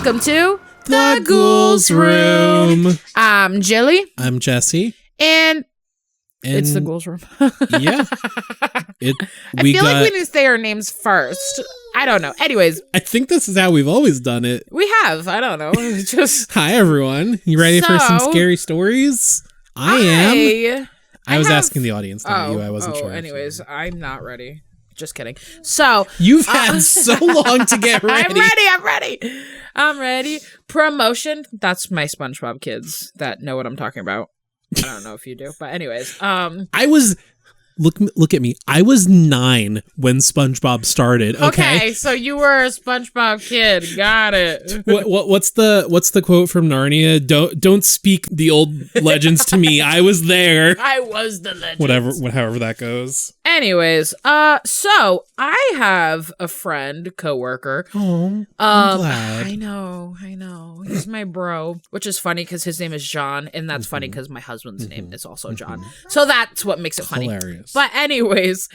Welcome to The Ghouls Room. I'm Jilly. I'm Jessy. And it's The Ghouls Room. Yeah. I feel like we need to say our names first. I don't know. Anyways. I think this is how we've always done it. We have. I don't know. Just Hi, everyone. You ready for some scary stories? I am. I was asking the audience, not you. I wasn't sure. Anyways, I'm not ready. Just kidding. So you've had so long to get ready. I'm ready. Promotion. That's my SpongeBob kids that know what I'm talking about. I don't know if you do, but anyways. I was look at me. I was 9 when SpongeBob started. Okay, so you were a SpongeBob kid. Got it. What's the quote from Narnia? Don't speak the old legends to me. I was there. I was the legend. However that goes. Anyways, so I have a friend, coworker. Oh, I'm glad. I know. He's my bro, which is funny because his name is John, and that's funny because my husband's name is also John. So that's what makes it funny. Hilarious. But anyways,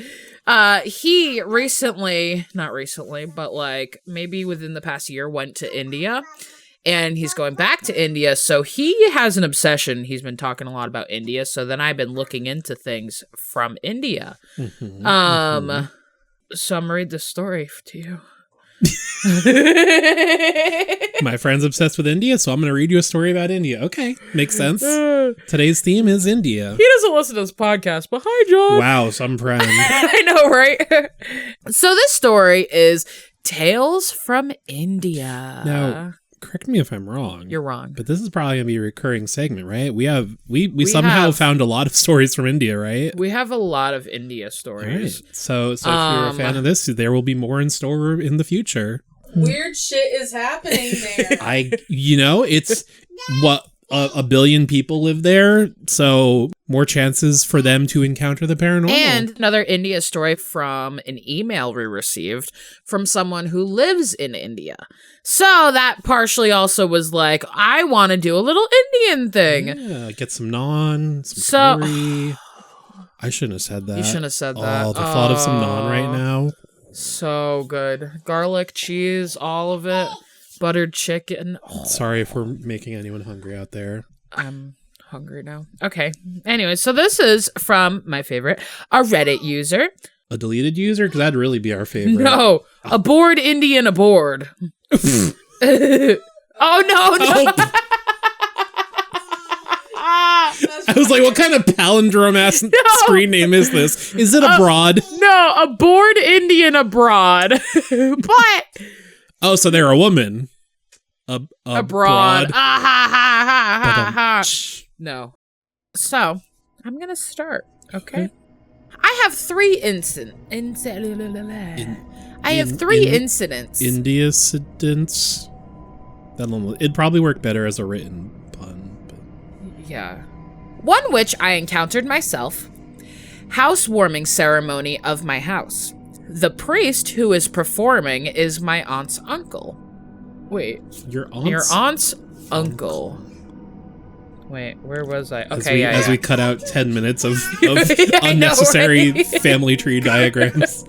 he not recently, but like maybe within the past year, went to India. And he's going back to India, so he has an obsession. He's been talking a lot about India, so then I've been looking into things from India. So I'm gonna read this story to you. My friend's obsessed with India, so I'm gonna read you a story about India. Okay, makes sense. Today's theme is India. He doesn't listen to this podcast, but hi, John. Wow, some friend. I know, right? So this story is Tales from India. Now, correct me if I'm wrong. You're wrong. But this is probably going to be a recurring segment, right? We somehow found a lot of stories from India, right? We have a lot of India stories. Right. So if you're a fan of this, there will be more in store in the future. Weird shit is happening there. It's what a billion people live there, so more chances for them to encounter the paranormal. And another India story from an email we received from someone who lives in India. So that partially also was like, I want to do a little Indian thing. Yeah, get some naan, some curry. I shouldn't have said that. You shouldn't have said that. Oh, the thought of some naan right now. So good. Garlic, cheese, all of it. Buttered chicken. Oh. Sorry if we're making anyone hungry out there. I'm hungry now. Okay. Anyway, so this is from my favorite, a Reddit user. A deleted user? Because that'd really be our favorite. No. Aboard. Oh, no. I was like, what kind of palindrome-ass screen name is this? Is it abroad? No, aboardindianabroud. But... Oh, so they're a woman. Abroad. No. So, I'm going to start, okay? I have 3 incidents. India incidents. It'd probably work better as a written pun. But. Yeah. One which I encountered myself. Housewarming ceremony of my house. The priest who is performing is my aunt's uncle. Wait. Your aunt's uncle. Wait, where was I? Okay, as we cut out 10 minutes of unnecessary family tree diagrams.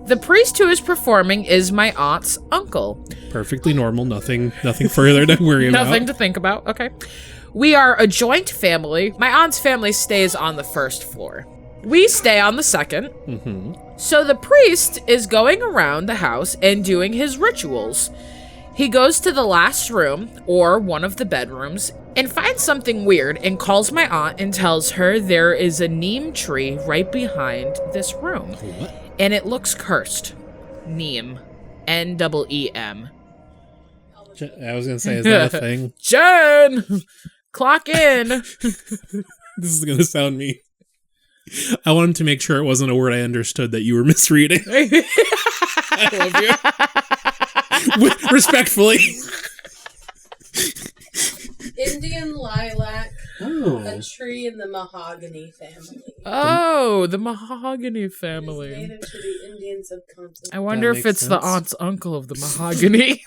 The priest who is performing is my aunt's uncle. Perfectly normal. Nothing further to worry about. Nothing to think about. Okay. We are a joint family. My aunt's family stays on the 1st floor. We stay on the 2nd. So the priest is going around the house and doing his rituals. He goes to the last room, or one of the bedrooms, and finds something weird and calls my aunt and tells her there is a Neem tree right behind this room. What? And it looks cursed. Neem. N-E-E-M. I was going to say, is that a thing? Jen! Clock in! This is going to sound mean. I wanted to make sure it wasn't a word I understood that you were misreading. I love you. Respectfully. Indian lilac, a tree in the mahogany family. Oh, the mahogany family. It's native to the Indian subcontinent. I wonder if it's the aunt's uncle of the mahogany.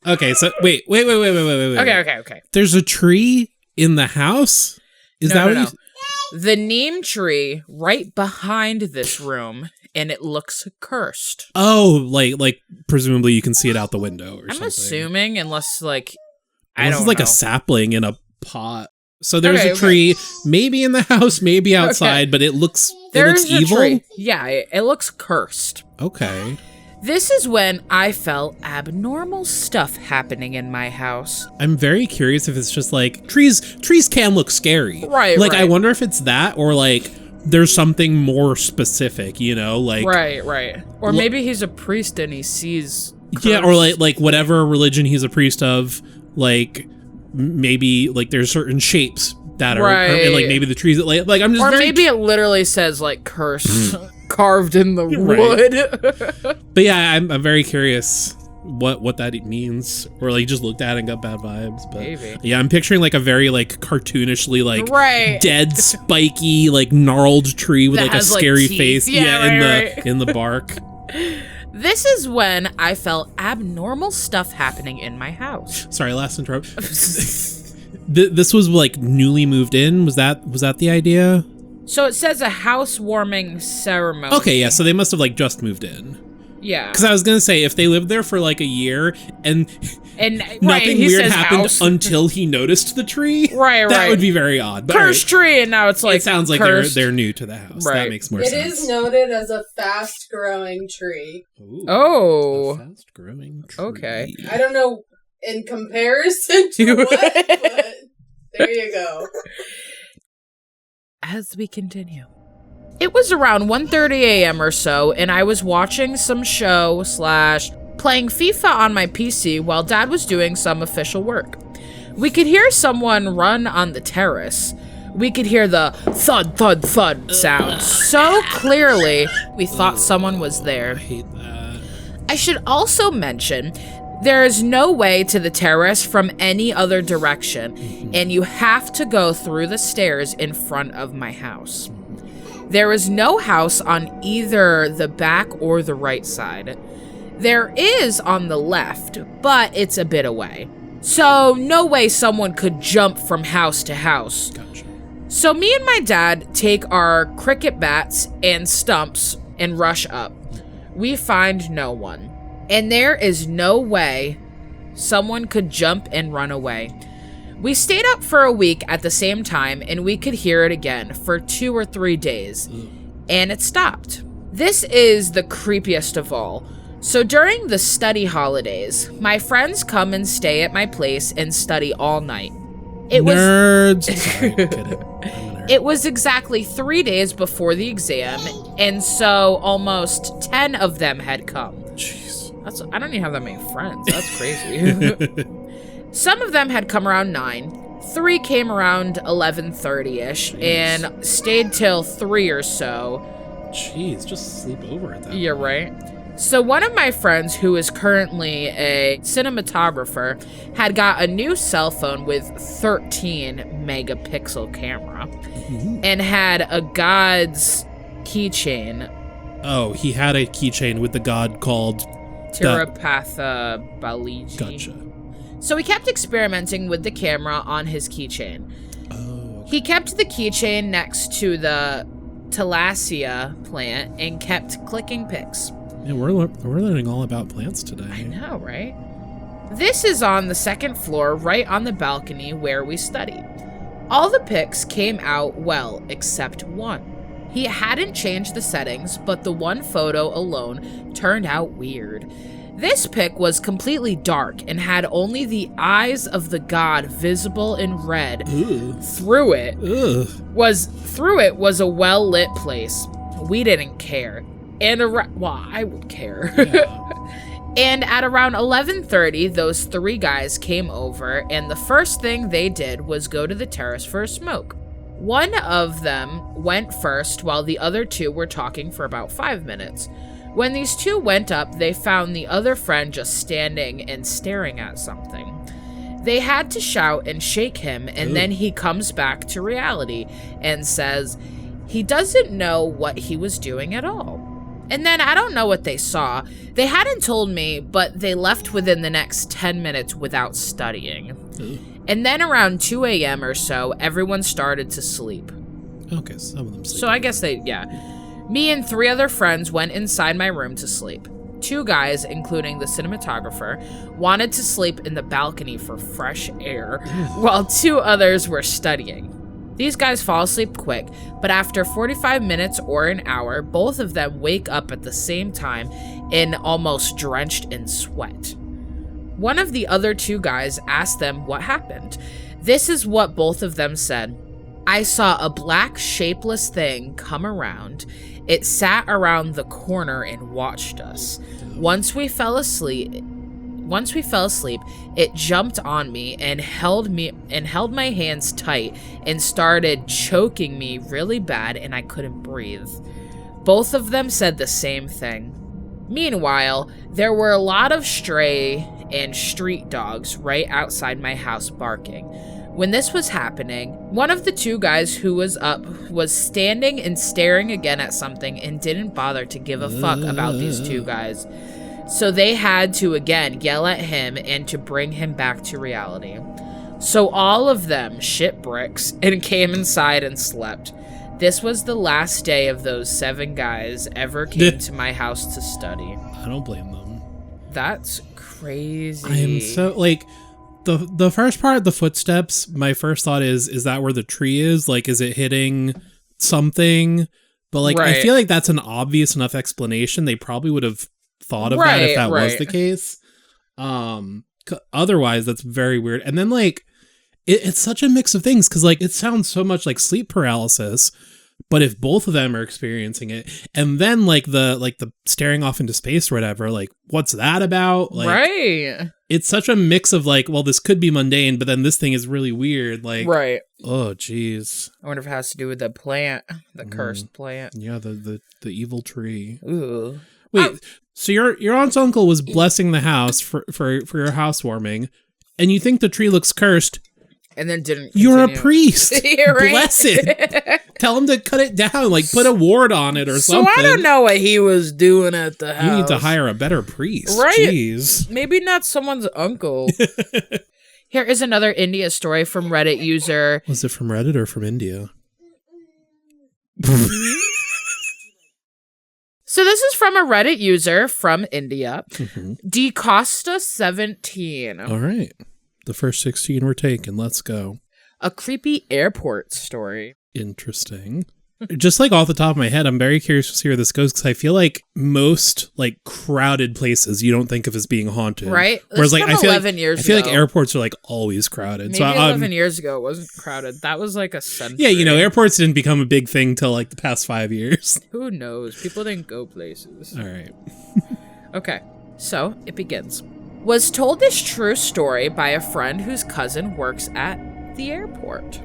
Okay, so wait. Okay. Okay. There's a tree in the house? Is no, that no, what no. the neem tree right behind this room, and it looks cursed. Oh, like presumably you can see it out the window or something. I'm assuming, unless like Unless I don't it's like know. a sapling in a pot. So there's a tree, maybe in the house, maybe outside, but it looks evil. Tree. Yeah, it looks cursed. Okay. This is when I felt abnormal stuff happening in my house. I'm very curious if it's just like trees can look scary. Right. Like I wonder if it's that or like there's something more specific, you know, like Right. Or maybe he's a priest and he sees cursed. Yeah, or like whatever religion he's a priest of, like maybe like there's certain shapes that are and like maybe the trees that like I'm just or maybe it literally says like curse carved in the wood. But yeah, I'm very curious what that means, or like just looked at and got bad vibes. But maybe. Yeah, I'm picturing like a very like cartoonishly like right. dead spiky like gnarled tree with that like a has, scary like, face. Yeah, in the bark. This is when I felt abnormal stuff happening in my house. Sorry, last interrupt. This was like newly moved in. Was that the idea? So it says a housewarming ceremony. Okay, yeah. So they must have like just moved in. Yeah. Because I was gonna say if they lived there for like a year and nothing weird happened until he noticed the tree, that would be very odd. But cursed tree, and now it's like it sounds like they're new to the house. That makes more sense. It is noted as a fast-growing tree. Ooh, a fast-growing tree. Okay. I don't know in comparison to what, but there you go. As we continue. It was around 1:30 a.m. or so, and I was watching some show / playing FIFA on my PC while Dad was doing some official work. We could hear someone run on the terrace. We could hear the thud, thud, thud sound so clearly, we thought someone was there. I hate that. I should also mention, there is no way to the terrace from any other direction, and you have to go through the stairs in front of my house. There is no house on either the back or the right side. There is on the left, but it's a bit away. So no way someone could jump from house to house. Gotcha. So me and my dad take our cricket bats and stumps and rush up. We find no one. And there is no way someone could jump and run away. We stayed up for a week at the same time, and we could hear it again for 2 or 3 days. And it stopped. This is the creepiest of all. So during the study holidays, my friends come and stay at my place and study all night. Nerds. Sorry, get it. I'm a nerd. It was exactly 3 days before the exam, and so almost 10 of them had come. Jeez. I don't even have that many friends. That's crazy. Some of them had come around 9. 3 came around 11:30ish and stayed till 3 or so. Jeez, just sleep over at that. You're right. So one of my friends, who is currently a cinematographer, had got a new cell phone with 13 megapixel camera and had a god's keychain. Oh, he had a keychain with the god called Tirapatha Baliji. Gotcha. So he kept experimenting with the camera on his keychain. Oh. Okay. He kept the keychain next to the Thalassia plant and kept clicking pics. Yeah, we're learning all about plants today. I know, right? This is on the 2nd floor, right on the balcony where we study. All the pics came out well, except one. He hadn't changed the settings, but the one photo alone turned out weird. This pic was completely dark and had only the eyes of the god visible in red. Ooh. Through it was a well-lit place. We didn't care. And I would care. Yeah. And at around 11:30, those 3 guys came over, and the first thing they did was go to the terrace for a smoke. One of them went first while the other 2 were talking for about 5 minutes. When these 2 went up, they found the other friend just standing and staring at something. They had to shout and shake him, and then he comes back to reality and says he doesn't know what he was doing at all. And then I don't know what they saw. They hadn't told me, but they left within the next 10 minutes without studying. And then around 2 a.m. or so, everyone started to sleep. Okay, some of them sleep. So I guess me and 3 other friends went inside my room to sleep. 2 guys, including the cinematographer, wanted to sleep in the balcony for fresh air, while 2 others were studying. These guys fall asleep quick, but after 45 minutes or an hour, both of them wake up at the same time and almost drenched in sweat. One of the other 2 guys asked them what happened. This is what both of them said. I saw a black shapeless thing come around. It sat around the corner and watched us. Once we fell asleep, it jumped on me and held my hands tight and started choking me really bad, and I couldn't breathe. Both of them said the same thing. Meanwhile, there were a lot of stray and street dogs right outside my house barking. When this was happening, one of the 2 guys who was up was standing and staring again at something and didn't bother to give a fuck about these 2 guys. So they had to again yell at him and to bring him back to reality. So all of them shit bricks and came inside and slept. This was the last day of those 7 guys ever came to my house to study. I don't blame them. That's crazy. I am so, like, the first part of the footsteps, my first thought is that where the tree is? Like, is it hitting something? But, like, I feel like that's an obvious enough explanation. They probably would have thought of that if that was the case. Otherwise, that's very weird. And then, like, it's such a mix of things, because, like, it sounds so much like sleep paralysis, but if both of them are experiencing it, and then like the staring off into space or whatever, like, what's that about? Like, it's such a mix of, like, well, this could be mundane, but then this thing is really weird. Like, oh, geez. I wonder if it has to do with the plant, the cursed plant. Yeah, the evil tree. Ooh. Wait, so your aunt's uncle was blessing the house for your housewarming, and you think the tree looks cursed? And then didn't continue. You're a priest. Bless it. Tell him to cut it down, like put a ward on it or something. So I don't know what he was doing at the house. You need to hire a better priest. Right? Jeez. Maybe not someone's uncle. Here is another India story from Reddit user. Was it from Reddit or from India? So this is from a Reddit user from India. DCosta17. All right. The first 16 were taken. Let's go. A creepy airport story. Interesting. Just like off the top of my head, I'm very curious to see where this goes, because I feel like most like crowded places you don't think of as being haunted. Right? Whereas like I feel like ago. airports are like always crowded. Maybe 11 years ago it wasn't crowded. That was like a century. Yeah, you know, airports didn't become a big thing till like the past 5 years. Who knows? People didn't go places. All right. Okay. So it begins. Was told this true story by a friend whose cousin works at the airport.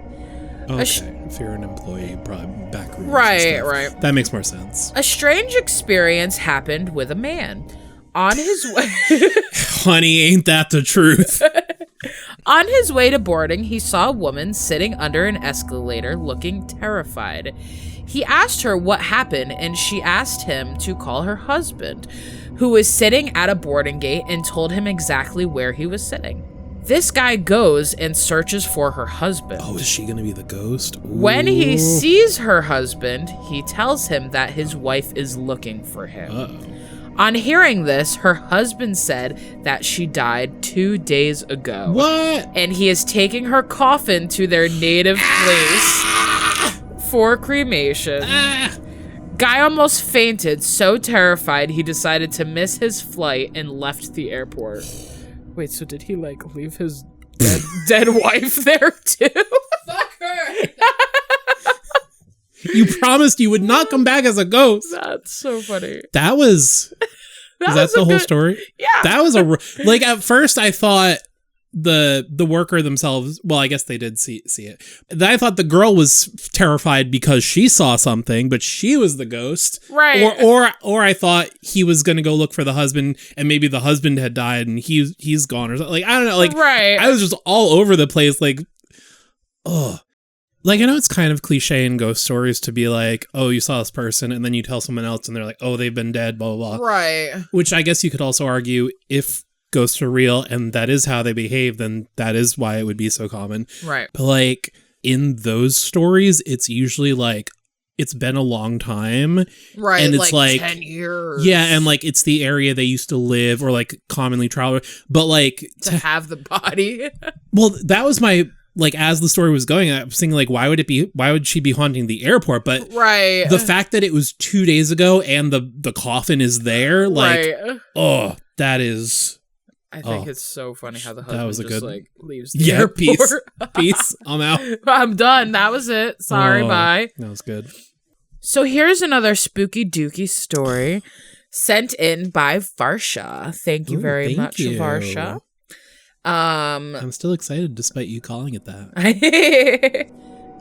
Okay, if you're an employee, probably back room. Right. That makes more sense. A strange experience happened with a man. On his way... Honey, ain't that the truth? On his way to boarding, he saw a woman sitting under an escalator looking terrified. He asked her what happened, and she asked him to call her husband, who was sitting at a boarding gate, and told him exactly where he was sitting. This guy goes and searches for her husband. Oh, is she gonna be the ghost? Ooh. When he sees her husband, he tells him that his wife is looking for him. Uh-oh. On hearing this, her husband said that she died 2 days ago. What? And he is taking her coffin to their native place for cremation. Guy almost fainted, so terrified he decided to miss his flight and left the airport. Wait, so did he like leave his dead wife there too? Fuck her! You promised you would not come back as a ghost. That's so funny. That was... Is that the whole story? Yeah. That was like, at first I thought the worker themselves, well, I guess they did see it. Then I thought the girl was terrified because she saw something, but she was the ghost. Right. Or I thought he was going to go look for the husband, and maybe the husband had died and he's gone or something. Like, I don't know. Like, right. I was just all over the place. Like, ugh. Like, I know it's kind of cliche in ghost stories to be like, oh, you saw this person, and then you tell someone else and they're like, oh, they've been dead, blah, blah, blah. Right. Which I guess you could also argue, if ghosts are real and that is how they behave, then that is why it would be so common. Right. But like, in those stories, it's usually like, it's been a long time. Right. And it's like 10 years. Yeah. And like, it's the area they used to live or like commonly travel. But like to have the body. Well, that was my, like, as the story was going, I was thinking like, why would she be haunting the airport? But right. The fact that it was 2 days ago and the coffin is there, like, oh, that is. I think it's so funny how the husband like leaves the yeah, airport. Peace. I'm out. I'm done. That was it. Sorry, bye. That was good. So here's another spooky dooky story sent in by Varsha. Thank you very much, Varsha. I'm still excited despite you calling it that.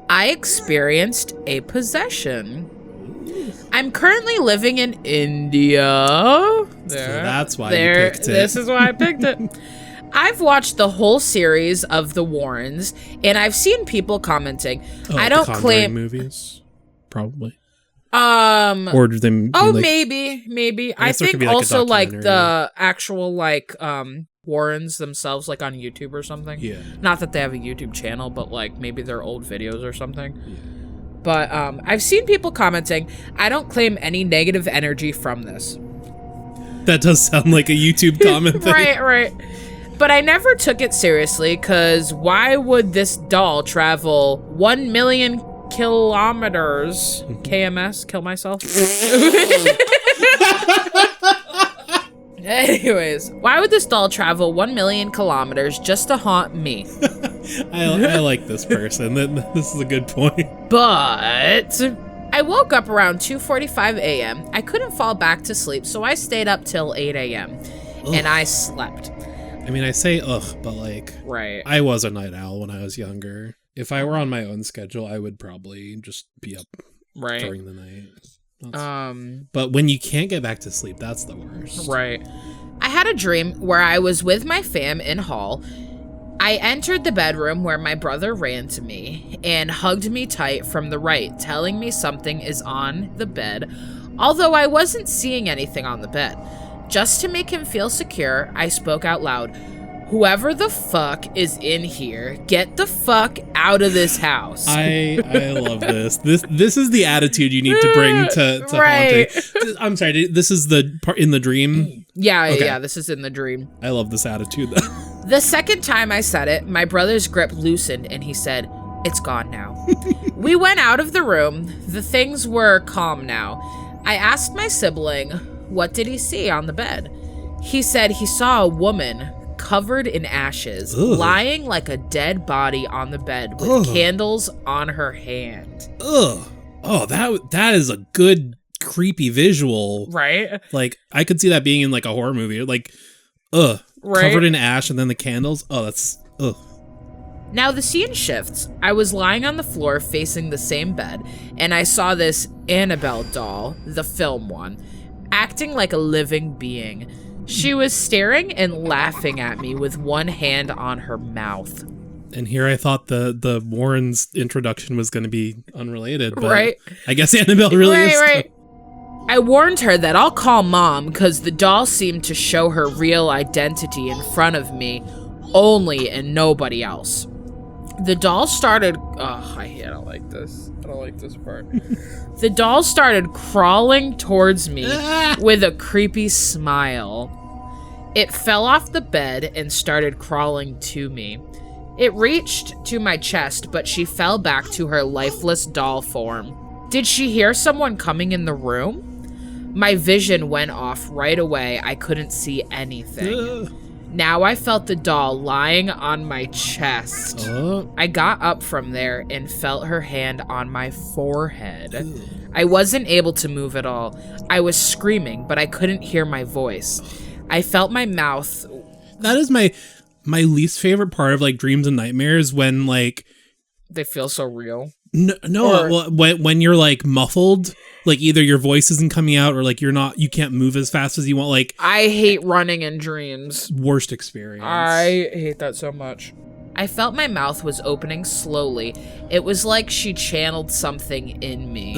I experienced a possession. I'm currently living in India. So that's why you picked it. This is why I picked it. I've watched the whole series of The Warrens, and I've seen people commenting. I don't claim movies, probably. Or do them? Oh, like, maybe. I think also like the actual like Warrens themselves, like on YouTube or something. Yeah. Not that they have a YouTube channel, but like maybe they're old videos or something. Yeah. But I've seen people commenting. I don't claim any negative energy from this. That does sound like a YouTube comment thing. Right. But I never took it seriously, because why would this doll travel 1 million kilometers? KMS, kill myself. Anyways, why would this doll travel 1 million kilometers just to haunt me? I like this person. This is a good point. But I woke up around 2:45 a.m. I couldn't fall back to sleep, so I stayed up till 8 a.m. and I slept. I mean, I say ugh, but like, right. I was a night owl when I was younger. If I were on my own schedule, I would probably just be up during the night. But when you can't get back to sleep, that's the worst. Right. I had a dream where I was with my fam in hall. I entered the bedroom where my brother ran to me and hugged me tight from the right, telling me something is on the bed, although I wasn't seeing anything on the bed. Just to make him feel secure, I spoke out loud, "Whoever the fuck is in here, get the fuck out of this house." I love this. This is the attitude you need to bring to right. haunting. I'm sorry, this is the part in the dream? Yeah, this is in the dream. I love this attitude, though. The second time I said it, my brother's grip loosened and he said, "It's gone now." We went out of the room. The things were calm now. I asked my sibling, what did he see on the bed? He said he saw a woman covered in ashes, lying like a dead body on the bed with candles on her hand. Ugh. Oh, that is a good creepy visual. Right? Like, I could see that being in like a horror movie. Like, covered in ash and then the candles. Oh, that's Now the scene shifts. I was lying on the floor facing the same bed, and I saw this Annabelle doll, the film one, acting like a living being. She was staring and laughing at me with one hand on her mouth. And here I thought the Warrens introduction was going to be unrelated, but right. I guess Annabelle really is. Right. I warned her that I'll call mom because the doll seemed to show her real identity in front of me only and nobody else. The doll started... I don't like this. I don't like this part. The doll started crawling towards me with a creepy smile. It fell off the bed and started crawling to me. It reached to my chest, but she fell back to her lifeless doll form. Did she hear someone coming in the room? My vision went off right away. I couldn't see anything. Now I felt the doll lying on my chest. I got up from there and felt her hand on my forehead. I wasn't able to move at all. I was screaming, but I couldn't hear my voice. I felt my mouth. That is my least favorite part of like dreams and nightmares, when like they feel so real. When you're like muffled, like either your voice isn't coming out or like you can't move as fast as you want. Like, I hate running in dreams. Worst experience. I hate that so much. I felt my mouth was opening slowly. It was like she channeled something in me.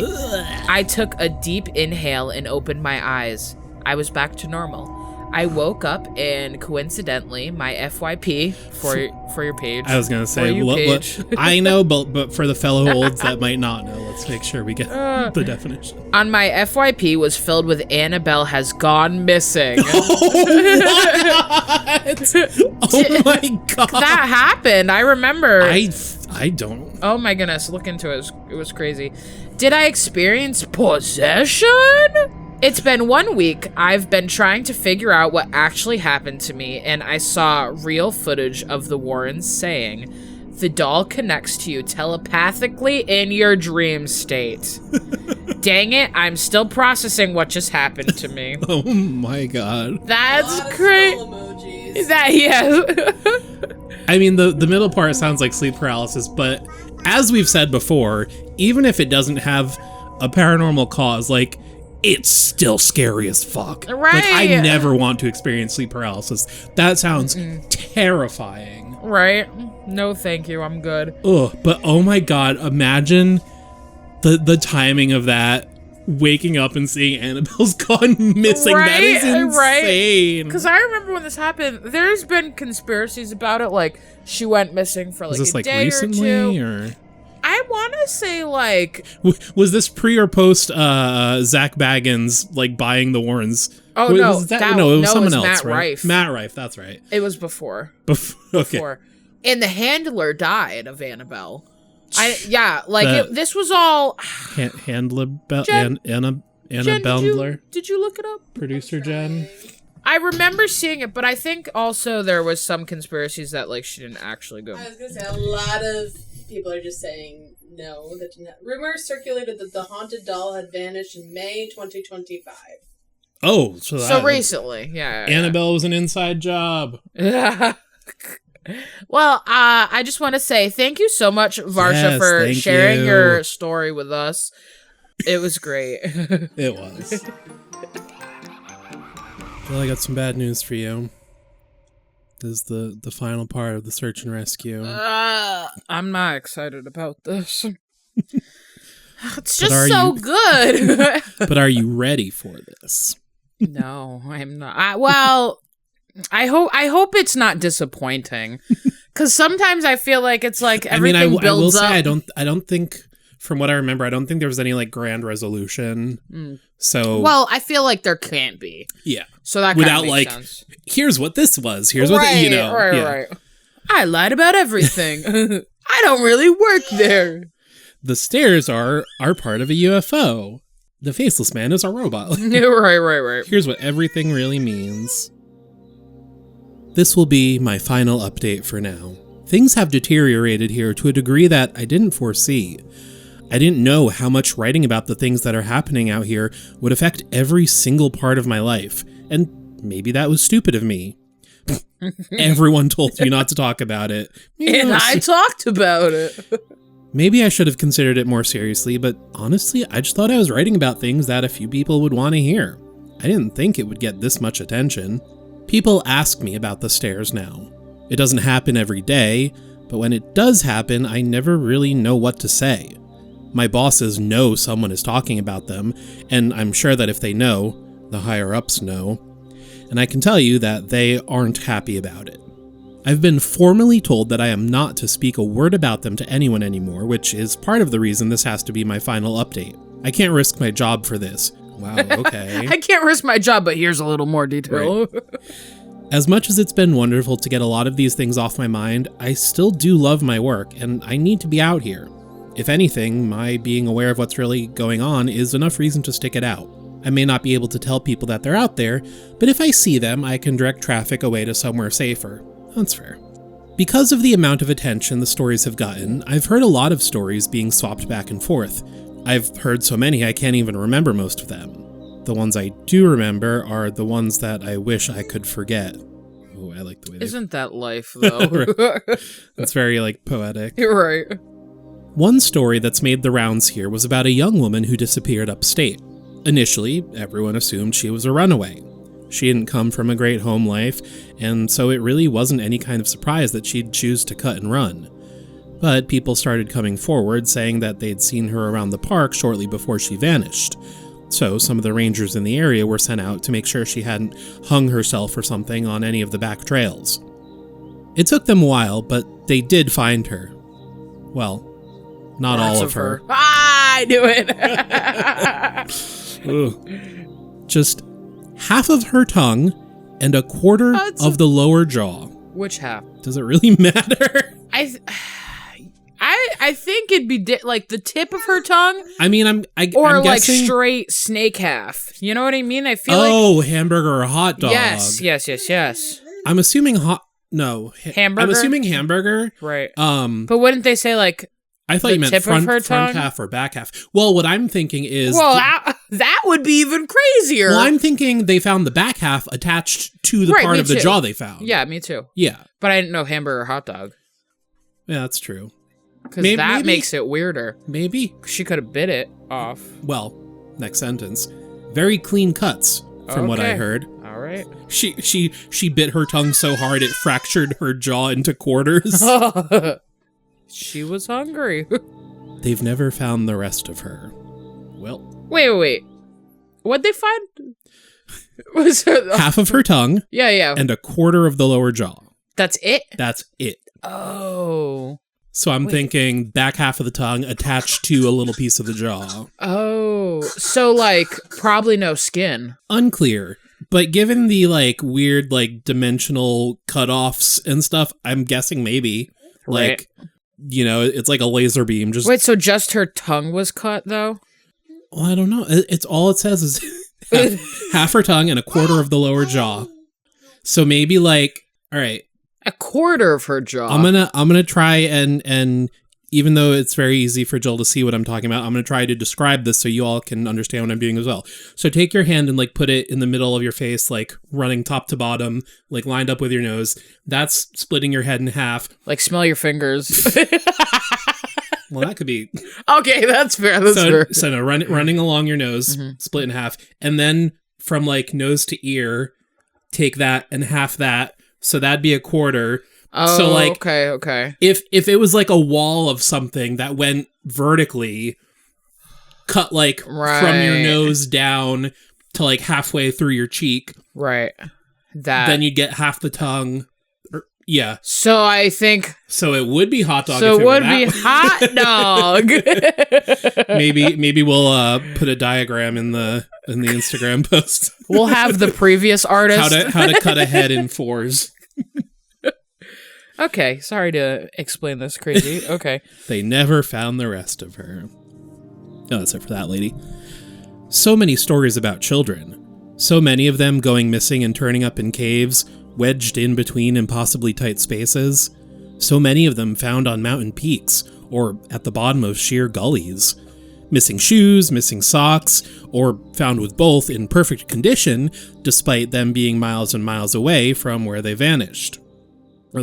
I took a deep inhale and opened my eyes. I was back to normal. I woke up and coincidentally, my FYP for your page. I was going to say, I know, but for the fellow olds that might not know, let's make sure we get the definition. On my FYP was filled with Annabelle has gone missing. Oh my god. That happened. I remember. I don't. Oh my goodness, look into it. It was crazy. Did I experience possession? It's been 1 week. I've been trying to figure out what actually happened to me, and I saw real footage of the Warrens saying, the doll connects to you telepathically in your dream state. Dang it, I'm still processing what just happened to me. Oh my god. That's crazy. Yeah. I mean, the middle part sounds like sleep paralysis, but as we've said before, even if it doesn't have a paranormal cause, like, it's still scary as fuck. Right. Like, I never want to experience sleep paralysis. That sounds terrifying. Right? No, thank you. I'm good. Ugh, but oh my god, imagine the timing of that. Waking up and seeing Annabelle's gone missing. Right, that is insane. Because I remember when this happened, there's been conspiracies about it. Like, she went missing for like was this a like day recently, or two. Or I want to say like... Was this pre or post Zach Baggins like buying the Warrens? Oh, no, no. it was someone else, Matt right? Rife. Matt Rife, that's right. It was before. Okay. Before. And the handler died of Annabelle. This was all... Handler, Anna Jen, Bendler. Did you look it up? Producer Jen. I remember seeing it, but I think also there was some conspiracies that like she didn't actually go. I was gonna say a lot of people are just saying no. That rumors circulated that the haunted doll had vanished in May 2025. Oh, so recently, yeah. Annabelle was an inside job. Well, I just want to say thank you so much, Varsha, for sharing your story with us. It was great. It was. Well, I got some bad news for you. This is the final part of the search and rescue. I'm not excited about this. It's just so good. But are you ready for this? No, I'm not. I hope it's not disappointing, because sometimes I feel like it's like everything builds up. I will say I don't think, from what I remember, I don't think there was any like grand resolution. So I feel like there can't be. Yeah. So that without makes like, sense. Here's what this was. Here's what Right. I lied about everything. I don't really work there. The stairs are part of a UFO. The faceless man is a robot. Right. Here's what everything really means. This will be my final update for now. Things have deteriorated here to a degree that I didn't foresee. I didn't know how much writing about the things that are happening out here would affect every single part of my life, and maybe that was stupid of me. Everyone told you not to talk about it. And I talked about it. Maybe I should have considered it more seriously, but honestly, I just thought I was writing about things that a few people would want to hear. I didn't think it would get this much attention. People ask me about the stairs now. It doesn't happen every day, but when it does happen, I never really know what to say. My bosses know someone is talking about them, and I'm sure that if they know, the higher-ups know. And I can tell you that they aren't happy about it. I've been formally told that I am not to speak a word about them to anyone anymore, which is part of the reason this has to be my final update. I can't risk my job for this. Wow, okay. I can't risk my job, but here's a little more detail. Right. As much as it's been wonderful to get a lot of these things off my mind, I still do love my work, and I need to be out here. If anything, my being aware of what's really going on is enough reason to stick it out. I may not be able to tell people that they're out there, but if I see them, I can direct traffic away to somewhere safer. That's fair. Because of the amount of attention the stories have gotten, I've heard a lot of stories being swapped back and forth. I've heard so many I can't even remember most of them. The ones I do remember are the ones that I wish I could forget. Oh, I like the way Isn't that life, though? That's very, like, poetic. You're right. One story that's made the rounds here was about a young woman who disappeared upstate. Initially, everyone assumed she was a runaway. She didn't come from a great home life, and so it really wasn't any kind of surprise that she'd choose to cut and run. But people started coming forward saying that they'd seen her around the park shortly before she vanished. So some of the rangers in the area were sent out to make sure she hadn't hung herself or something on any of the back trails. It took them a while, but they did find her. Well, not all of her. Ah, I knew it. Ugh. Just half of her tongue and a quarter of the lower jaw. Which half? Does it really matter? I think it'd be like the tip of her tongue. I mean, I'm like guessing... straight snake half. You know what I mean? I feel like hamburger or hot dog. Yes. I'm assuming hamburger. I'm assuming hamburger. Right. But wouldn't they say like? I thought you meant front half or back half. Well, what I'm thinking is... Well, that would be even crazier. Well, I'm thinking they found the back half attached to the part of the jaw they found. Yeah, me too. Yeah. But I didn't know hamburger or hot dog. Yeah, that's true. Because that makes it weirder. Maybe. She could have bit it off. Well, next sentence. Very clean cuts, from what I heard. All right. She bit her tongue so hard it fractured her jaw into quarters. She was hungry. They've never found the rest of her. Well. Wait. What'd they find? Was half of her tongue. Yeah. And a quarter of the lower jaw. That's it? That's it. Oh. So I'm thinking back half of the tongue attached to a little piece of the jaw. Oh. So, like, probably no skin. Unclear. But given the, like, weird, like, dimensional cutoffs and stuff, I'm guessing maybe. Right. Like, you know, it's like a laser beam. Just Wait, so just her tongue was cut, though? Well, I don't know. It's all it says is half her tongue and a quarter of the lower jaw. So maybe, like, all right. A quarter of her jaw. I'm gonna try and even though it's very easy for Jill to see what I'm talking about, I'm gonna try to describe this so you all can understand what I'm doing as well. So take your hand and like put it in the middle of your face, like running top to bottom, like lined up with your nose. That's splitting your head in half. Like smell your fingers. Well, that could be okay. That's fair. That's fair. So no, running along your nose, split in half, and then from like nose to ear, take that and half that. So that'd be a quarter. Oh, so like, okay. If it was like a wall of something that went vertically, cut like from your nose down to like halfway through your cheek. Right. Then you'd get half the tongue. Yeah. So I think. So it would be hot dog. So it would be hot dog. maybe we'll put a diagram in the Instagram post. We'll have the previous artist. How to cut a head in fours. Okay, sorry to explain this crazy. Okay. They never found the rest of her. Oh, that's it for that lady. So many stories about children. So many of them going missing and turning up in caves, wedged in between impossibly tight spaces. So many of them found on mountain peaks or at the bottom of sheer gullies. Missing shoes, missing socks, or found with both in perfect condition, despite them being miles and miles away from where they vanished.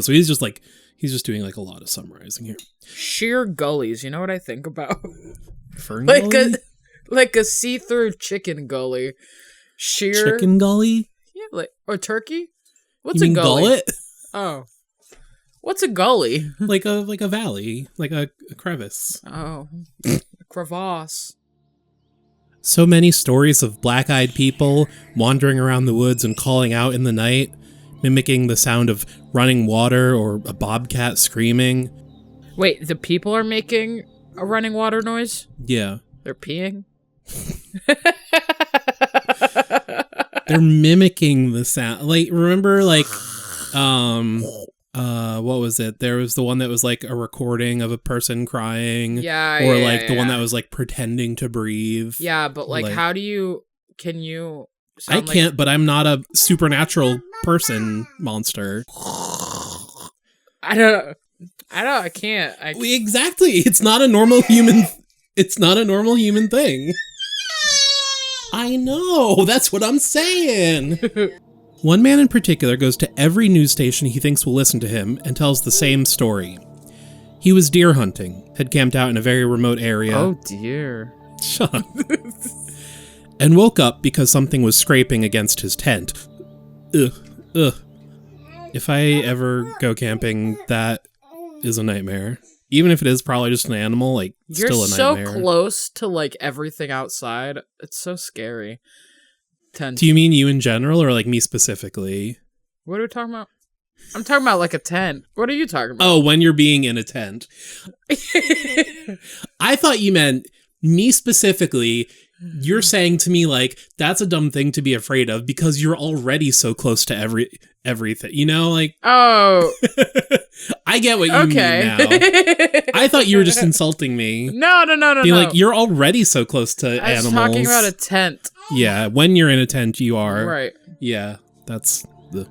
So he's just doing like a lot of summarizing here. Sheer gullies, you know what I think about? Fern like gully? like a see-through chicken gully. Sheer chicken gully? Yeah, or turkey? What's you mean a gully? Gullet? Oh. What's a gully? like a valley, like a crevice. Oh. Crevasse. So many stories of black-eyed people wandering around the woods and calling out in the night, mimicking the sound of running water or a bobcat screaming. Wait, the people are making a running water noise? Yeah. They're peeing? They're mimicking the sound. Like, remember, like, what was it? There was the one that was like a recording of a person crying. Yeah. Or like the one that was like pretending to breathe. Yeah, but like how do you, can you? I can't, but I'm not a supernatural person monster. I can't. Exactly. It's not a normal human. It's not a normal human thing. I know. That's what I'm saying. One man in particular goes to every news station he thinks will listen to him and tells the same story. He was deer hunting, had camped out in a very remote area. Oh dear. Shut up. And woke up because something was scraping against his tent. Ugh. If I ever go camping, that is a nightmare. even if it is probably just an animal, like, You're still a so nightmare. close to like everything outside. It's so scary. Tent. Do you mean you in general or like me specifically? What are we talking about? I'm talking about like a tent. What are you talking about? Oh, when you're being in a tent. I thought you meant me specifically. You're saying to me like that's a dumb thing to be afraid of because you're already so close to everything. You know, like Oh. I get what you mean now. I thought you were just insulting me. No. Being like you're already so close to I was animals. talking about a tent. Yeah, when you're in a tent, you are. Right. Yeah, that's the.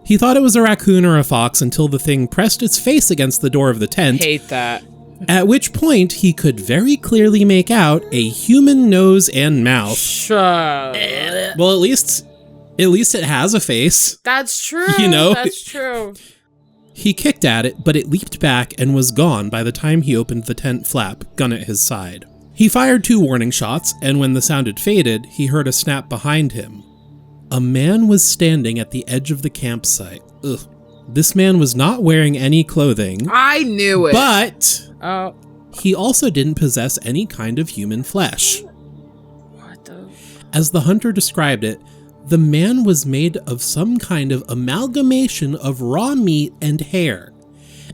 He thought it was a raccoon or a fox until the thing pressed its face against the door of the tent. Hate that. At which point, he could very clearly make out a human nose and mouth. Shut. Well, at least it has a face. That's true. You know? That's true. He kicked at it, but it leaped back and was gone by the time he opened the tent flap, gun at his side. He fired 2 warning shots, and when the sound had faded, he heard a snap behind him. A man was standing at the edge of the campsite. Ugh. This man was not wearing any clothing. I knew it. But Oh. he also didn't possess any kind of human flesh. What the? As the hunter described it, the man was made of some kind of amalgamation of raw meat and hair,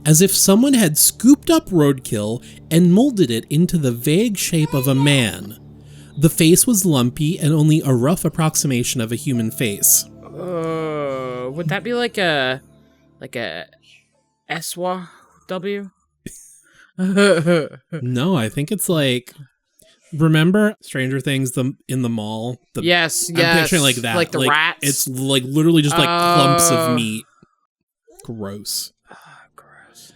as if someone had scooped up roadkill and molded it into the vague shape of a man. The face was lumpy and only a rough approximation of a human face. Would that be like a SW? No, I think it's like, remember Stranger Things in the mall? Yes. I'm picturing like that. Like the rats? It's like literally just like clumps of meat. Gross. Gross.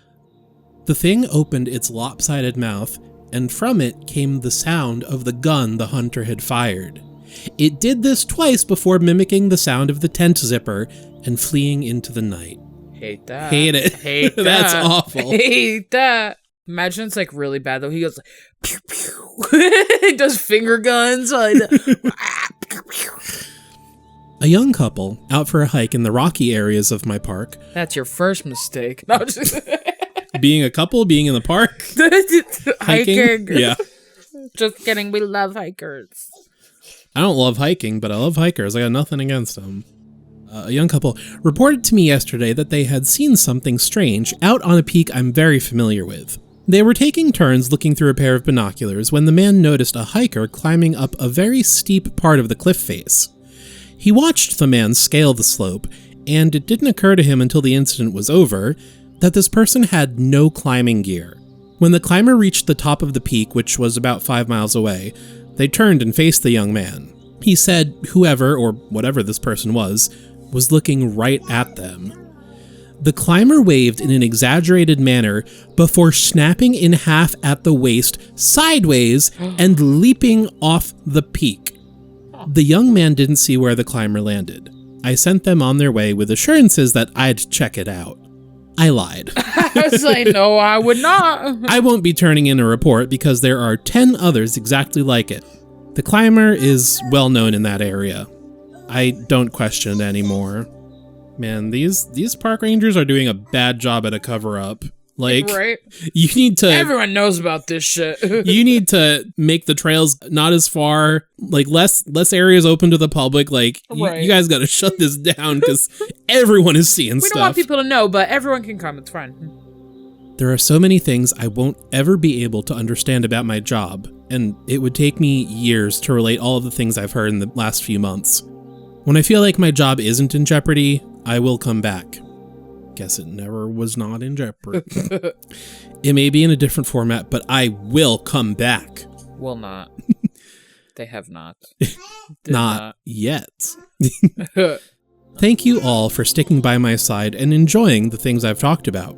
The thing opened its lopsided mouth, and from it came the sound of the gun the hunter had fired. It did this twice before mimicking the sound of the tent zipper and fleeing into the night. Hate that. Hate it. Hate that. That's awful. Hate that. Imagine it's like really bad though. He goes like, pew, pew. He does finger guns. Like, A young couple out for a hike in the rocky areas of my park. That's your first mistake. No, just Being a couple, being in the park, hiking. Yeah. Just kidding. We love hikers. I don't love hiking, but I love hikers. I got nothing against them. A young couple reported to me yesterday that they had seen something strange out on a peak I'm very familiar with. They were taking turns looking through a pair of binoculars when the man noticed a hiker climbing up a very steep part of the cliff face. He watched the man scale the slope, and it didn't occur to him until the incident was over that this person had no climbing gear. When the climber reached the top of the peak, which was about 5 miles away, they turned and faced the young man. He said whoever, or whatever this person was looking right at them. The climber waved in an exaggerated manner before snapping in half at the waist sideways and leaping off the peak. The young man didn't see where the climber landed. I sent them on their way with assurances that I'd check it out. I lied. I was like, no, I would not. I won't be turning in a report because there are 10 others exactly like it. The climber is well known in that area. I don't question it anymore. Man, these park rangers are doing a bad job at a cover-up. Like, right? You need to... Everyone knows about this shit. You need to make the trails not as far, like less areas open to the public. Like, Right. you guys got to shut this down because everyone is seeing We stuff. don't want people to know, but everyone can come. It's fine. There are so many things I won't ever be able to understand about my job, and it would take me years to relate all of the things I've heard in the last few months. When I feel like my job isn't in jeopardy, I will come back. Guess it never was not in jeopardy. It may be in a different format, but I will come back. Will not. They have not. Not yet. Thank you all for sticking by my side and enjoying the things I've talked about.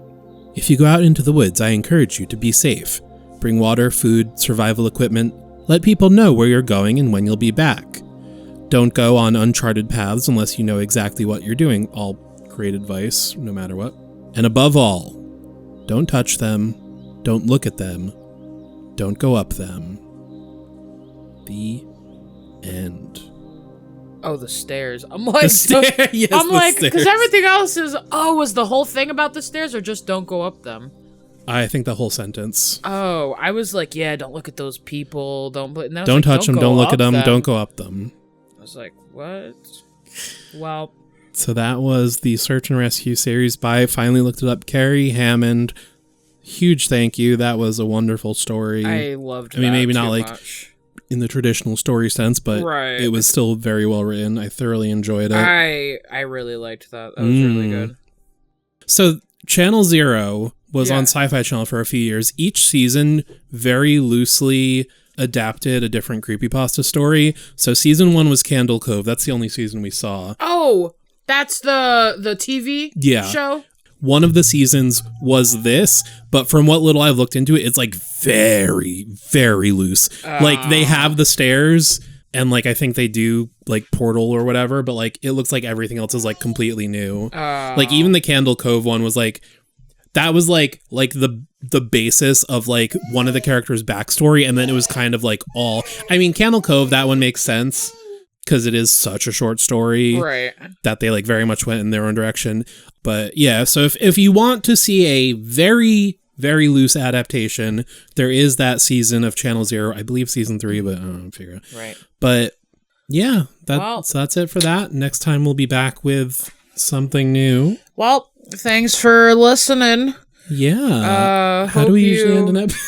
If you go out into the woods, I encourage you to be safe. Bring water, food, survival equipment. Let people know where you're going and when you'll be back. Don't go on uncharted paths unless you know exactly what you're doing. All great advice, no matter what. And above all, don't touch them. Don't look at them. Don't go up them. The end. Oh, the stairs. I'm like, Yes, I'm the like, stairs. because everything else is, was the whole thing about the stairs or just don't go up them? I think the whole sentence. Oh, I was like, yeah, don't look at those people. Don't touch them. Don't look at them. them. Don't go up them. I was like, what? Well. So that was the Search and Rescue series by, finally looked it up, Carrie Hammond. Huge thank you. That was a wonderful story. I loved that. I mean, maybe not too like much. in the traditional story sense, but it was still very well written. I thoroughly enjoyed it. I really liked that. That was really good. So Channel Zero was on Sci-Fi Channel for a few years. Each season very loosely adapted a different creepypasta story. So season 1 was Candle Cove. That's the only season we saw. Oh, that's the TV show? One of the seasons was this, but from what little I've looked into it, it's like very, very loose. Like they have the stairs and like I think they do like Portal or whatever, but like it looks like everything else is like completely new. Like even the Candle Cove one was like, that was like the basis of like one of the characters' backstory, and then it was kind of like all. I mean, Candle Cove, that one makes sense because it is such a short story, right? That they like very much went in their own direction. But yeah, so if you want to see a very, very loose adaptation, there is that season of Channel Zero. I believe season 3, but I don't know, figure it out. Right. But yeah, that's it for that. Next time we'll be back with something new. Well, thanks for listening. Yeah. How do we usually end an episode?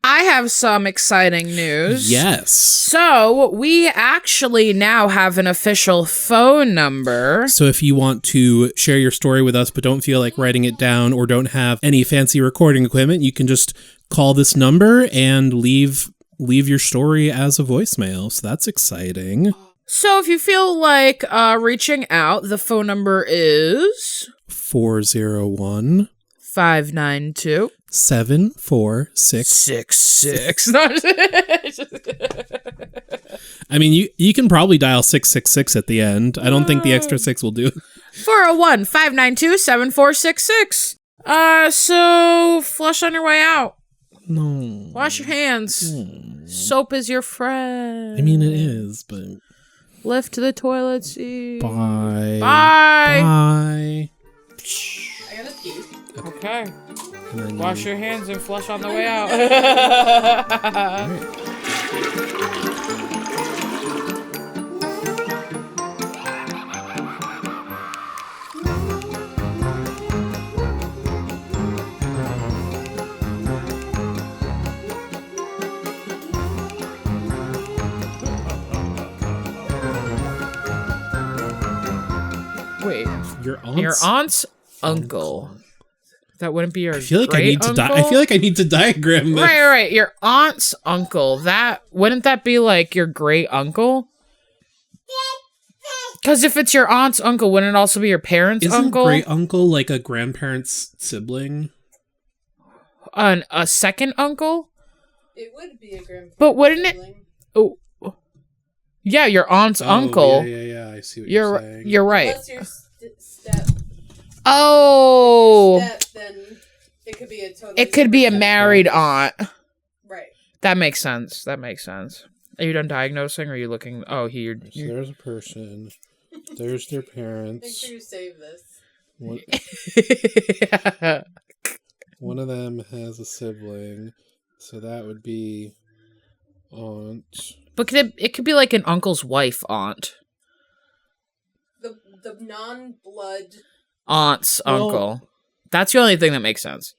I have some exciting news. Yes. So we actually now have an official phone number. So if you want to share your story with us, but don't feel like writing it down or don't have any fancy recording equipment, you can just call this number and leave your story as a voicemail. So that's exciting. So if you feel like reaching out, the phone number is 401 592 7466. I mean, you can probably dial 666 at the end. I don't think the extra 6 will do it. 401 592 7466. So flush on your way out. No. Wash your hands. Soap is your friend. I mean, it is, but lift the toilet seat. Bye. Bye. Bye. I gotta pee. Okay. Wash your hands and flush on the way out. Wait, your aunt's uncle. That wouldn't be your. I feel like great uncle? I feel like I need to diagram this. Right. Your aunt's uncle. Wouldn't that be like your great uncle? Because if it's your aunt's uncle, wouldn't it also be your parents' uncle? Isn't great uncle like a grandparent's sibling? A second uncle? It would be a grandparent. But wouldn't it? Oh, yeah, your aunt's uncle. Yeah. I see what you're saying. You're right. Unless your step. Oh. Then it could be a totally. It could be a married aunt. Right. That makes sense. Are you done diagnosing, or are you looking? Oh, here. So there's a person. There's their parents. Make sure you save this. One of them has a sibling, so that would be aunt. But it could be like an uncle's wife aunt. The non-blood Aunt's uncle. That's the only thing that makes sense.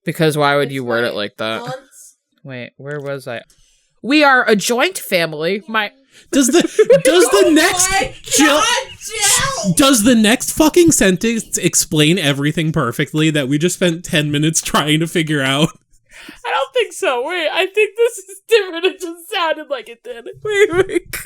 Because why would you word it like that? Wait, where was I? We are a joint family. Does the next fucking sentence explain everything perfectly that we just spent 10 minutes trying to figure out? I don't think so. Wait, I think this is different. It just sounded like it did. Wait.